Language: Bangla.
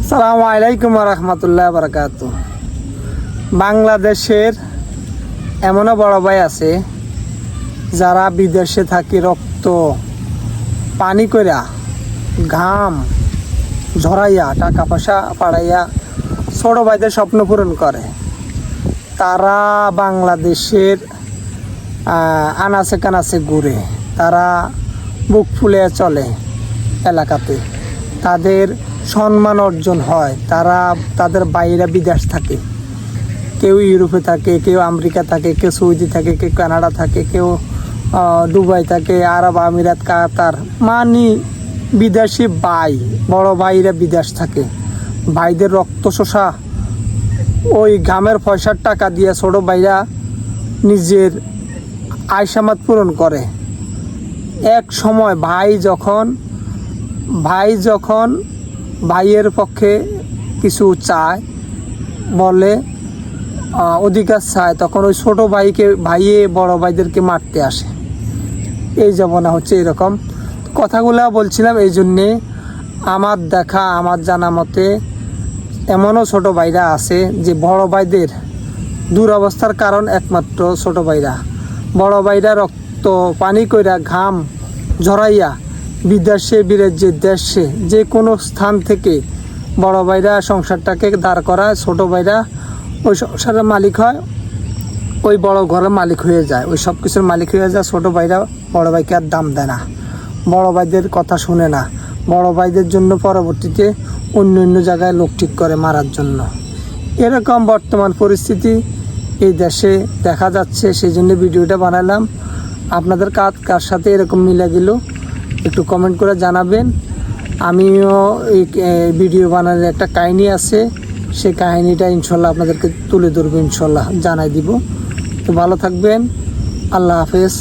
আসসালামু আলাইকুম রহমতুল্লাহ বারাকাতু। বাংলাদেশের এমনও বড় ভাই আছে যারা বিদেশে থাকি রক্ত পানি কইরা ঘাম ঝরাইয়া টাকা পয়সা পাড়াইয়া ছোট ভাইদের স্বপ্ন পূরণ করে। তারা বাংলাদেশের আনাচে কানাচে ঘুরে, তারা বুক ফুলে চলে এলাকাতে, তাদের সম্মান অর্জন হয়। তারা তাদের বাইরে বিদেশ থাকে, কেউ ইউরোপে থাকে, কেউ আমেরিকা থাকে, কেউ সৌদি থাকে, কেউ কানাডা থাকে, কেউ দুবাই থাকে, আরব আমিরাত, কাতার, মানে বিদেশি ভাই, বড় ভাইরা বিদেশ থাকে। ভাইদের রক্ত শোষা ওই ঘামের পয়সার টাকা দিয়ে ছোট ভাইরা নিজের আয়সামাত পূরণ করে। এক সময় ভাই যখন ভাইয়ের পক্ষে কিছু চায়, বলে অধিকার চায়, তখন ওই ছোটো ভাইয়ে বড় ভাইদেরকে মারতে আসে। এই জমানা হচ্ছে এরকম। কথাগুলো বলছিলাম এই জন্যে, আমার দেখা, আমার জানা মতে এমনও ছোটো ভাইরা আছে যে বড় ভাইদের দুরবস্থার কারণ একমাত্র ছোটো ভাইরা। বড় ভাইরা রক্ত পানি কইরা ঘাম ঝরাইয়া বিদেশে বিরাজ্যে দেশে যে কোনো স্থান থেকে বড় ভাইরা সংসারটাকে দাঁড় করায়, ছোটো ভাইরা ওই সংসারের মালিক হয়, ওই বড় ঘরের মালিক হয়ে যায়, ওই সব কিছুর মালিক হয়ে যায়। ছোটো ভাইরা বড় ভাইকে আর দাম দেয় না, বড় ভাইদের কথা শুনে না। বড় ভাইদের জন্য পরবর্তীতে অন্য জায়গায় লোক ঠিক করে মারার জন্য। এরকম বর্তমান পরিস্থিতি এই দেশে দেখা যাচ্ছে, সেই জন্য ভিডিওটা বানালাম। আপনাদের কার সাথে এরকম মিলে গেল একটু কমেন্ট করে জানাবেন। আমিও এই ভিডিও বানানোর একটা কাহিনী আছে, সেই কাহিনীটা ইনশাল্লাহ আপনাদেরকে তুলে ধরবো, ইনশাল্লাহ জানাই দিব। তো ভালো থাকবেন, আল্লাহ হাফেজ।